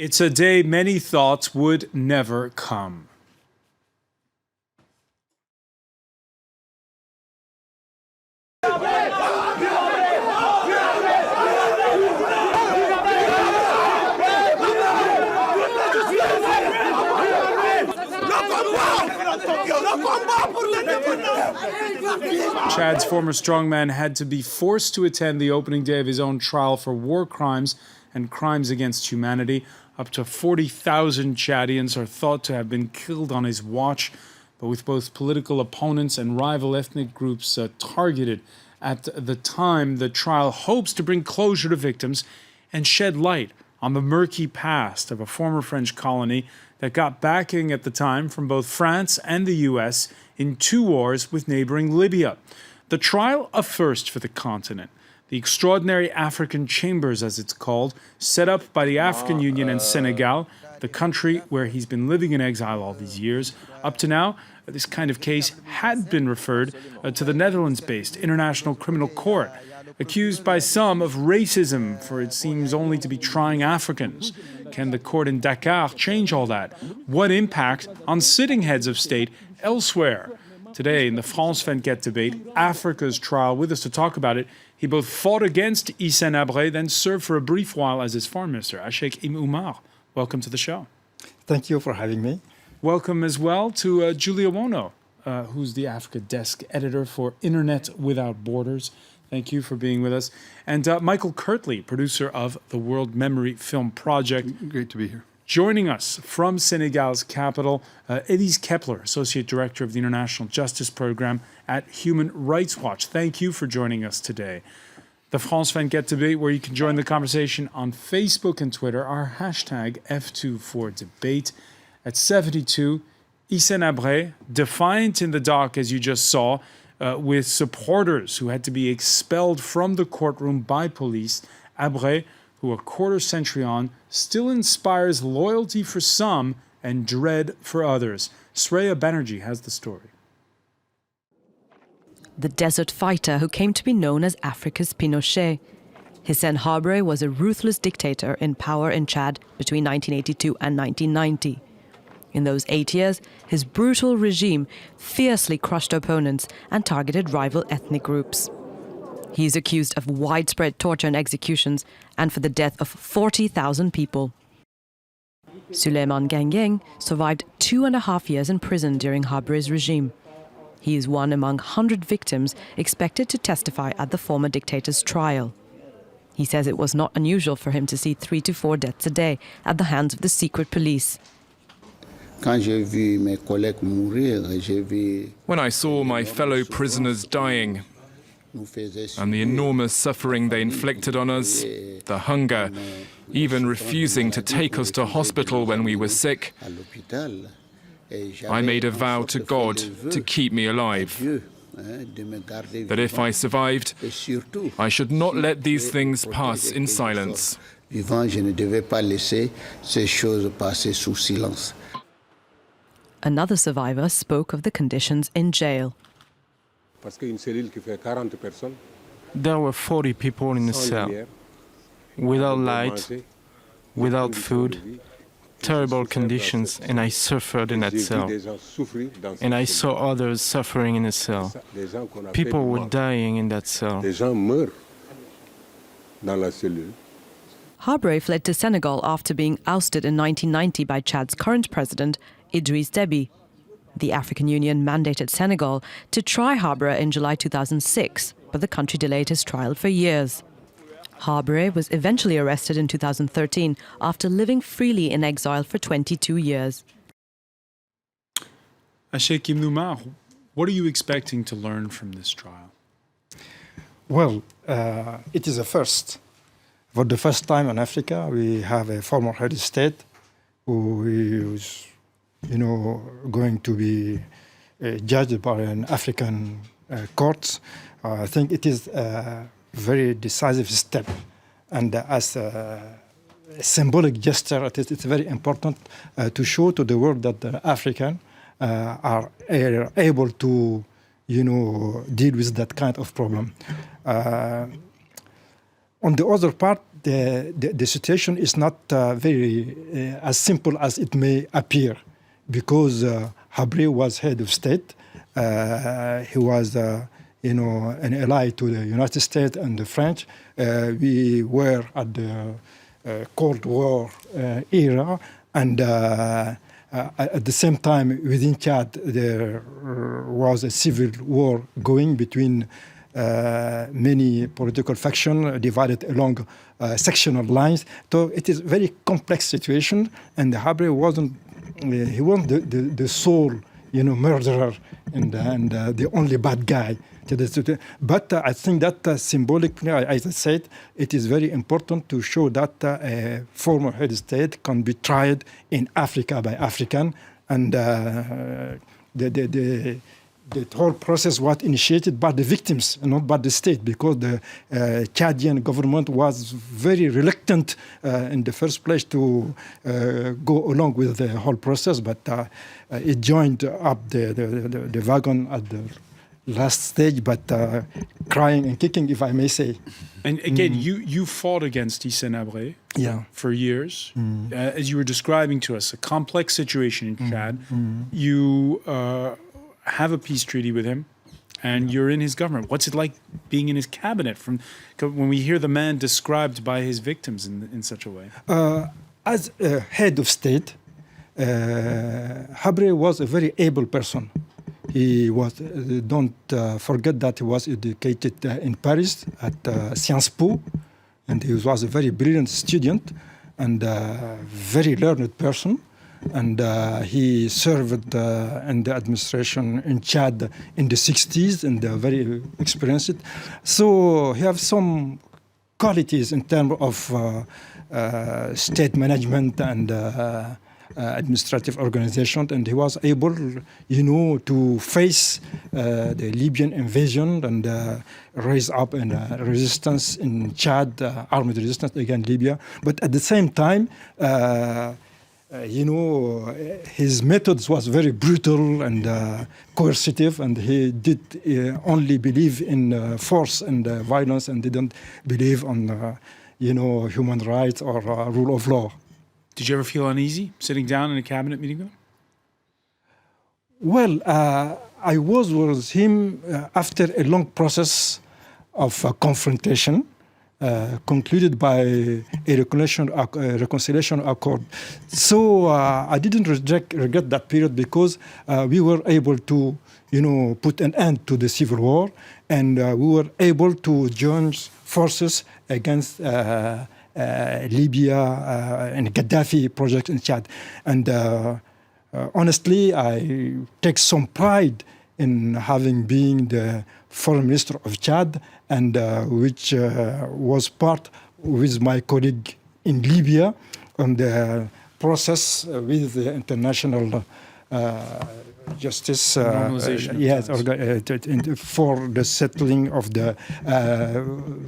It's a day many thought would never come. Chad's former strongman had to be forced to attend the opening day of his own trial for war crimes and crimes against humanity. Up to 40,000 Chadians are thought to have been killed on his watch, but with both political opponents and rival ethnic groups targeted at the time, the trial hopes to bring closure to victims and shed light on the murky past of a former French colony that got backing at the time from both France and the US in 2 wars with neighboring Libya. The trial, a first for the continent. The Extraordinary African Chambers, as it's called, set up by the African Union and Senegal, the country where he's been living in exile all these years. Up to now, this kind of case had been referred to the Netherlands-based International Criminal Court, accused by some of racism, for it seems only to be trying Africans. Can the court in Dakar change all that? What impact on sitting heads of state elsewhere? Today, in the France 24 debate, Africa's trial, with us to talk about it, he both fought against Hissène Habré, then served for a brief while as his foreign minister. Hissène Habré, welcome to the show. Thank you for having me. Welcome as well to Julia Wono, who's the Africa Desk editor for Internet Without Borders. Thank you for being with us. And Michael Kirtley, producer of the World Memory Film Project. Great to be here. Joining us from Senegal's capital, Elise Kepler, Associate Director of the International Justice Program at Human Rights Watch. Thank you for joining us today. The France 24 debate, where you can join the conversation on Facebook and Twitter, our hashtag F24debate. At 72, Hissène Habré, defiant in the dock, as you just saw, with supporters who had to be expelled from the courtroom by police. Habré, who a quarter century on, still inspires loyalty for some and dread for others. Sreya Banerjee has the story. The desert fighter who came to be known as Africa's Pinochet. Hissène Habré was a ruthless dictator in power in Chad between 1982 and 1990. In those 8 years, his brutal regime fiercely crushed opponents and targeted rival ethnic groups. He is accused of widespread torture and executions and for the death of 40,000 people. Souleymane Gengeng survived 2.5 years in prison during Habré's regime. He is one among 100 victims expected to testify at the former dictator's trial. He says it was not unusual for him to see 3 to 4 deaths a day at the hands of the secret police. When I saw my fellow prisoners dying, and the enormous suffering they inflicted on us, the hunger, even refusing to take us to hospital when we were sick, I made a vow to God to keep me alive. That if I survived, I should not let these things pass in silence. Another survivor spoke of the conditions in jail. There were 40 people in a cell, without light, without food, terrible conditions, and I suffered in that cell. And I saw others suffering in a cell. People were dying in that cell. Habré fled to Senegal after being ousted in 1990 by Chad's current president, Idriss Déby. The African Union mandated Senegal to try Habré in July 2006, but the country delayed his trial for years. Habré was eventually arrested in 2013 after living freely in exile for 22 years. Hissène Habré, what are you expecting to learn from this trial? Well, it is a first. For the first time in Africa, we have a former head of state who is, going to be judged by an African court. I think it is a very decisive step, and as a symbolic gesture, it's very important to show to the world that the Africans are able to, deal with that kind of problem. on the other part, the situation is not very as simple as it may appear, because Habré was head of state. He was, an ally to the United States and the French. We were at the Cold War era, and at the same time, within Chad, there was a civil war going between many political factions divided along sectional lines. So it is a very complex situation, and Habré wasn't the sole, murderer and the only bad guy. But I think that symbolically, as I said, it is very important to show that a former head of state can be tried in Africa by African, and the whole process was initiated by the victims, not by the state, because the Chadian government was very reluctant in the first place to go along with the whole process, but it joined up the wagon at the last stage, but crying and kicking, if I may say. And again, you fought against Hissène Habré for years. As you were describing to us, a complex situation in Chad. You have a peace treaty with him, and you're in his government. What's it like being in his cabinet? When we hear the man described by his victims in such a way? As a head of state, Habré was a very able person. He was, don't forget that he was educated in Paris at Sciences Po, and he was a very brilliant student and very learned person. And he served in the administration in Chad in the 60s, and very experienced. So he has some qualities in terms of state management and administrative organization, and he was able, to face the Libyan invasion and raise up a resistance in Chad, armed resistance against Libya. But at the same time, his methods was very brutal and coercive, and he did only believe in force and violence, and didn't believe on, human rights or rule of law. Did you ever feel uneasy sitting down in a cabinet meeting with him? Well, I was with him after a long process of confrontation, concluded by a reconciliation accord. So I didn't regret that period, because we were able to, put an end to the civil war, and we were able to join forces against Libya and Gaddafi project in Chad. And honestly, I take some pride in having been the foreign minister of Chad, and which was part with my colleague in Libya on the process with the international justice for the settling of the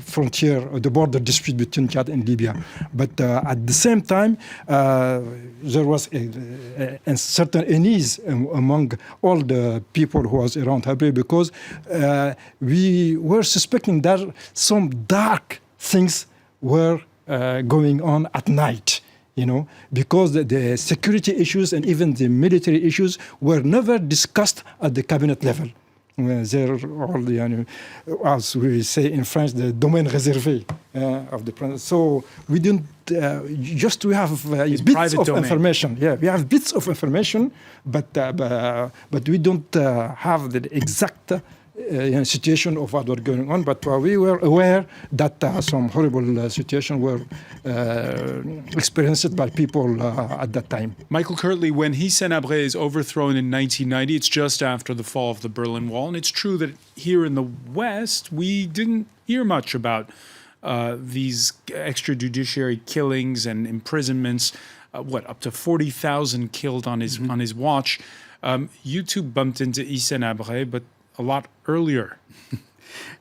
frontier, the border dispute between Chad and Libya. But at the same time, there was a certain unease among all the people who was around Habré, because we were suspecting that some dark things were going on at night. Because the security issues and even the military issues were never discussed at the cabinet level. They're all, as we say in French, the domaine réservé of the president. So we didn't, we have bits of information. Yeah, we have bits of information, but we don't have the exact situation of what was going on, but we were aware that some horrible situations were experienced by people at that time. Michael Kirtley, when Hissène Habré is overthrown in 1990, it's just after the fall of the Berlin Wall, and it's true that here in the West, we didn't hear much about these extrajudiciary killings and imprisonments, up to 40,000 killed on his watch. You two bumped into Hissène Habré, but a lot earlier.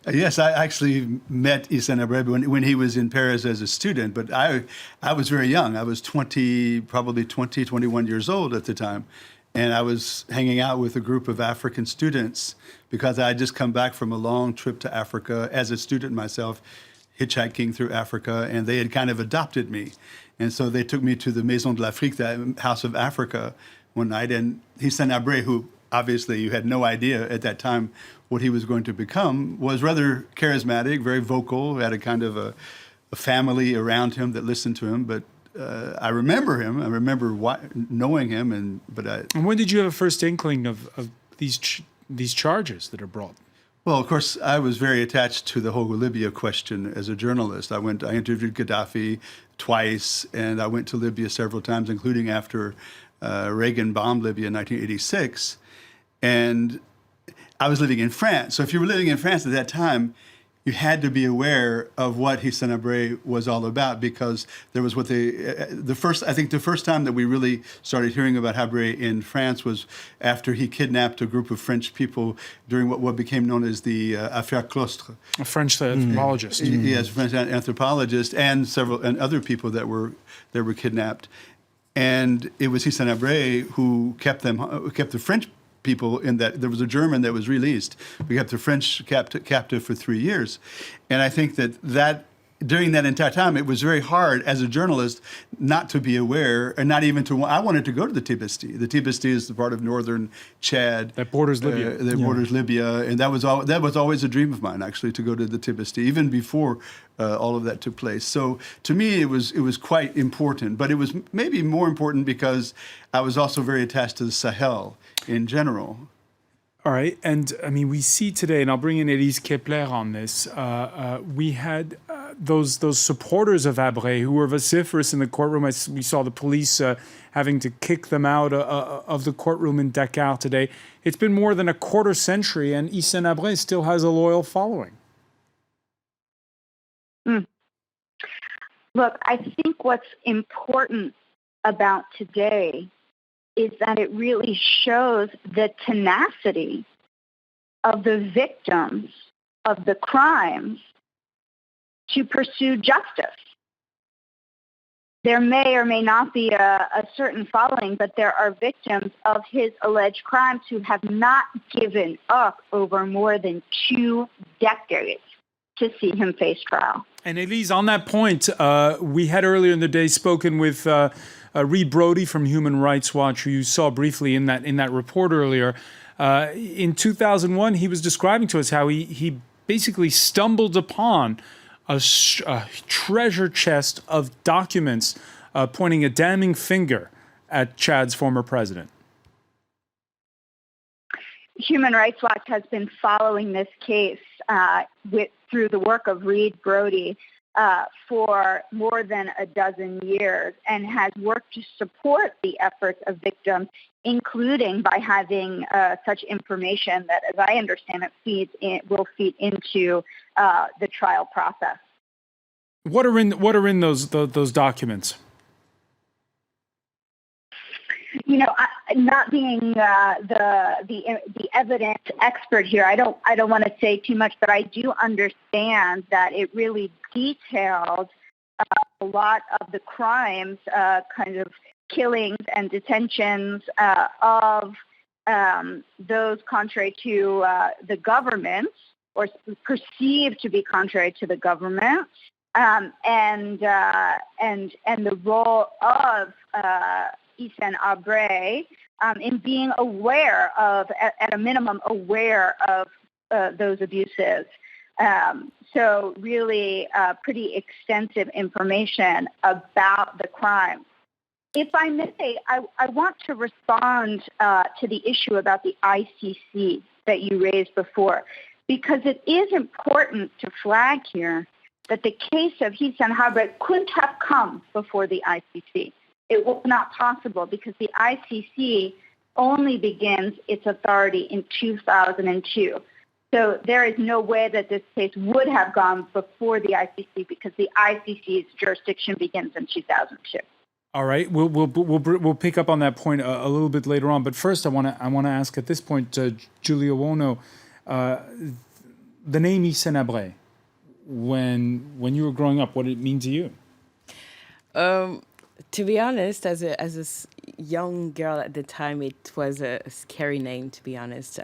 Yes, I actually met Hissène Habré when he was in Paris as a student, but I was very young. I was 21 years old at the time. And I was hanging out with a group of African students because I had just come back from a long trip to Africa as a student myself. hitchhiking through Africa, and they had kind of adopted me. And so they took me to the Maison de l'Afrique, the House of Africa, one night. And Hissène Habré, who obviously you had no idea at that time what he was going to become, was rather charismatic, very vocal, had a kind of a family around him that listened to him. But I remember him. I remember knowing him. And when did you have a first inkling of these charges that are brought? Well, of course, I was very attached to the whole Libya question as a journalist. I interviewed Gaddafi twice, and I went to Libya several times, including after Reagan bombed Libya in 1986. And I was living in France. So if you were living in France at that time, you had to be aware of what Hissène Habré was all about, because there was the first time that we really started hearing about Habré in France was after he kidnapped a group of French people during what became known as the Affaire Clostre. A French anthropologist. Yes, French anthropologist, and other people that were kidnapped. And it was Hissène Habré who kept the French people in that. There was a German that was released. We kept the French captive for 3 years. And I think that during that entire time, it was very hard as a journalist not to be aware, and not even to. I wanted to go to the Tibesti. The Tibesti is the part of northern Chad that borders Libya. Borders Libya, and that was always a dream of mine, actually, to go to the Tibesti, even before all of that took place. So to me, it was quite important. But it was maybe more important because I was also very attached to the Sahel in general. All right, and I mean, we see today, and I'll bring in Elise Kepler on this. We had those supporters of Habré who were vociferous in the courtroom. We saw the police having to kick them out of the courtroom in Dakar today. It's been more than a quarter century, and Hissène Habré still has a loyal following. Look, I think what's important about today is that it really shows the tenacity of the victims of the crimes to pursue justice. There may or may not be a certain following, but there are victims of his alleged crimes who have not given up over more than 2 decades to see him face trial. And Elise, on that point, we had earlier in the day spoken with Reed Brody from Human Rights Watch, who you saw briefly in that report earlier. In 2001, he was describing to us how he basically stumbled upon a treasure chest of documents pointing a damning finger at Chad's former president. Human Rights Watch has been following this case through the work of Reed Brody for more than a dozen years, and has worked to support the efforts of victims, including by having such information that, as I understand it, will feed into the trial process. What are in those documents? You know, not being the evidence expert here, I don't want to say too much, but I do understand that it really detailed a lot of the crimes, kind of killings and detentions of those contrary to the government, or perceived to be contrary to the government, and the role of Hissène Habré in being aware of, at a minimum, aware of those abuses. So really pretty extensive information about the crime. If I may, I want to respond to the issue about the ICC that you raised before, because it is important to flag here that the case of Hissène Habré couldn't have come before the ICC. It was not possible because the ICC only begins its authority in 2002. So there is no way that this case would have gone before the ICC, because the ICC's jurisdiction begins in 2002. All right, we'll pick up on that point a little bit later on. But first, I want to ask at this point, Julia Wono, the name Hissène Habré, when you were growing up, what did it mean to you? To be honest, as a young girl at the time, it was a scary name, to be honest.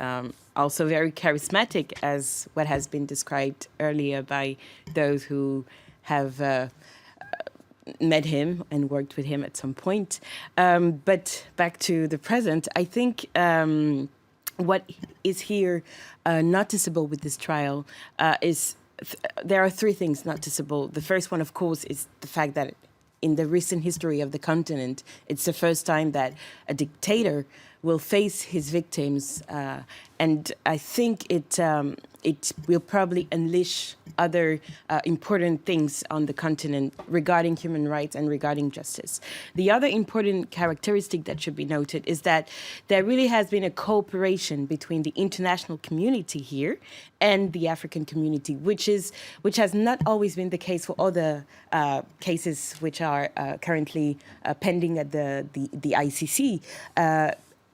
Also very charismatic, as what has been described earlier by those who have met him and worked with him at some point. But back to the present, I think what is here noticeable with this trial is there are three things noticeable. The first one, of course, is the fact that in the recent history of the continent, it's the first time that a dictator will face his victims, and I think it will probably unleash other important things on the continent regarding human rights and regarding justice. The other important characteristic that should be noted is that there really has been a cooperation between the international community here and the African community, which has not always been the case for other cases which are currently pending at the ICC.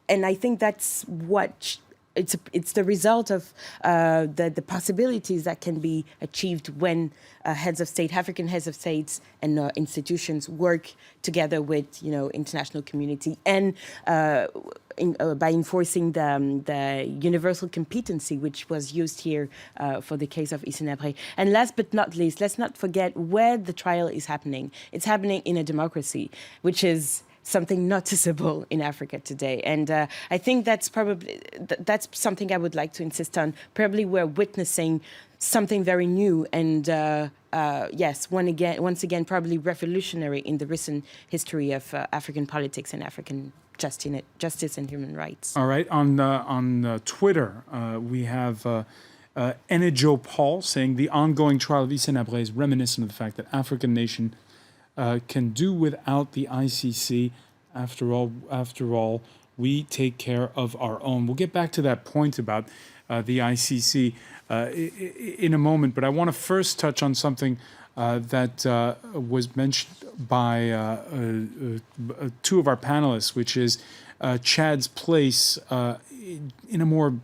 And I think that's what it's the result of the possibilities that can be achieved when heads of state, African heads of states and institutions work together with international community and by enforcing the universal competency which was used here for the case of Hissène Habré. And last but not least, let's not forget where the trial is happening. It's happening in a democracy, which is something noticeable in Africa today. And I think that's something I would like to insist on. Probably we're witnessing something very new and yes, once again, probably revolutionary in the recent history of African politics and African justice and human rights. All right, on Twitter, we have Enijo Paul saying the ongoing trial of Hissène Habré is reminiscent of the fact that African nation can do without the ICC. After all, we take care of our own. We'll get back to that point about the ICC in a moment, but I want to first touch on something that was mentioned by two of our panelists, which is Chad's place in a more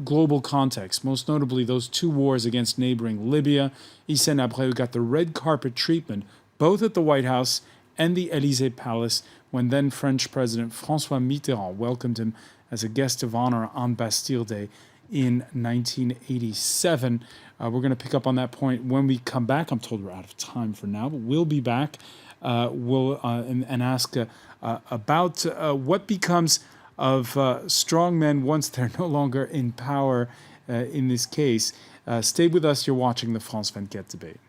global context, most notably those two wars against neighboring Libya. Hissène Habré, who got the red carpet treatment both at the White House and the Élysée Palace when then French President François Mitterrand welcomed him as a guest of honor on Bastille Day in 1987. We're going to pick up on that point when we come back. I'm told we're out of time for now, but we'll be back. We'll ask about what becomes of strongmen once they're no longer in power in this case. Stay with us. You're watching the France 24 debate.